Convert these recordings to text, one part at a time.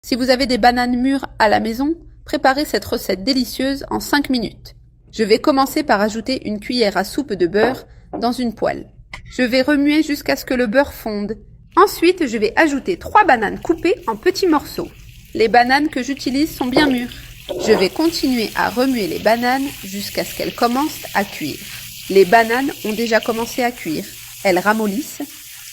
Si vous avez des bananes mûres à la maison, préparez cette recette délicieuse en 5 minutes. Je vais commencer par ajouter une cuillère à soupe de beurre dans une poêle. Je vais remuer jusqu'à ce que le beurre fonde. Ensuite, je vais ajouter 3 bananes coupées en petits morceaux. Les bananes que j'utilise sont bien mûres. Je vais continuer à remuer les bananes jusqu'à ce qu'elles commencent à cuire. Les bananes ont déjà commencé à cuire. Elles ramollissent.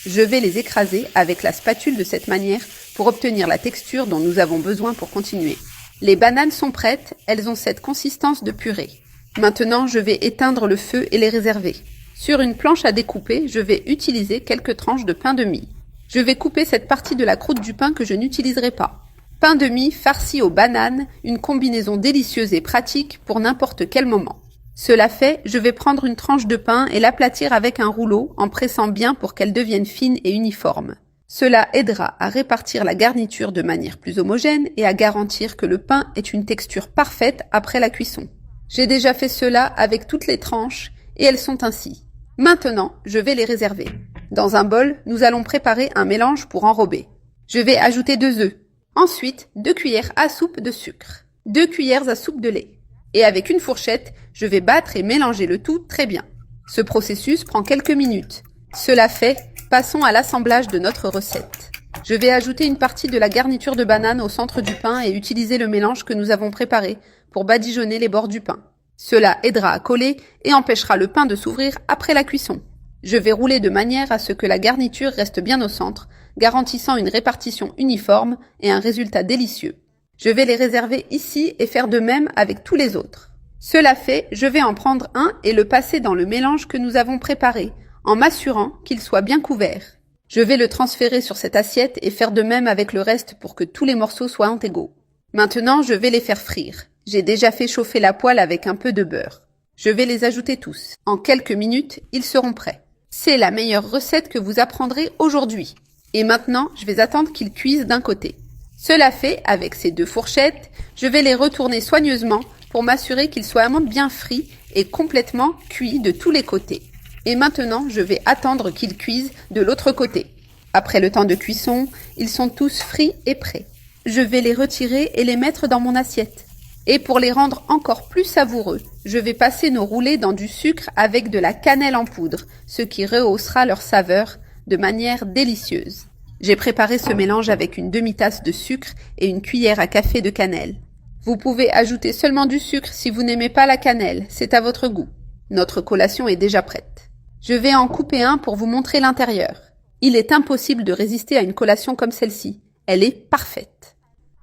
Je vais les écraser avec la spatule de cette manière pour obtenir la texture dont nous avons besoin pour continuer. Les bananes sont prêtes, elles ont cette consistance de purée. Maintenant, je vais éteindre le feu et les réserver. Sur une planche à découper, je vais utiliser quelques tranches de pain de mie. Je vais couper cette partie de la croûte du pain que je n'utiliserai pas. Pain de mie farci aux bananes, une combinaison délicieuse et pratique pour n'importe quel moment. Cela fait, je vais prendre une tranche de pain et l'aplatir avec un rouleau en pressant bien pour qu'elle devienne fine et uniforme. Cela aidera à répartir la garniture de manière plus homogène et à garantir que le pain ait une texture parfaite après la cuisson. J'ai déjà fait cela avec toutes les tranches et elles sont ainsi. Maintenant, je vais les réserver. Dans un bol, nous allons préparer un mélange pour enrober. Je vais ajouter 2 œufs. Ensuite, 2 cuillères à soupe de sucre. 2 cuillères à soupe de lait. Et avec une fourchette, je vais battre et mélanger le tout très bien. Ce processus prend quelques minutes. Cela fait, passons à l'assemblage de notre recette. Je vais ajouter une partie de la garniture de banane au centre du pain et utiliser le mélange que nous avons préparé pour badigeonner les bords du pain. Cela aidera à coller et empêchera le pain de s'ouvrir après la cuisson. Je vais rouler de manière à ce que la garniture reste bien au centre, garantissant une répartition uniforme et un résultat délicieux. Je vais les réserver ici et faire de même avec tous les autres. Cela fait, je vais en prendre un et le passer dans le mélange que nous avons préparé, en m'assurant qu'il soit bien couvert. Je vais le transférer sur cette assiette et faire de même avec le reste pour que tous les morceaux soient égaux. Maintenant, je vais les faire frire. J'ai déjà fait chauffer la poêle avec un peu de beurre. Je vais les ajouter tous. En quelques minutes, ils seront prêts. C'est la meilleure recette que vous apprendrez aujourd'hui. Et maintenant, je vais attendre qu'ils cuisent d'un côté. Cela fait, avec ces 2 fourchettes, je vais les retourner soigneusement pour m'assurer qu'ils soient bien frits et complètement cuits de tous les côtés. Et maintenant, je vais attendre qu'ils cuisent de l'autre côté. Après le temps de cuisson, ils sont tous frits et prêts. Je vais les retirer et les mettre dans mon assiette. Et pour les rendre encore plus savoureux, je vais passer nos roulés dans du sucre avec de la cannelle en poudre, ce qui rehaussera leur saveur de manière délicieuse. J'ai préparé ce mélange avec une demi-tasse de sucre et une cuillère à café de cannelle. Vous pouvez ajouter seulement du sucre si vous n'aimez pas la cannelle, c'est à votre goût. Notre collation est déjà prête. Je vais en couper un pour vous montrer l'intérieur. Il est impossible de résister à une collation comme celle-ci. Elle est parfaite.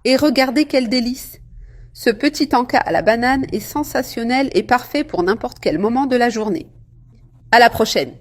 Et regardez quel délice! Ce petit encas à la banane est sensationnel et parfait pour n'importe quel moment de la journée. À la prochaine!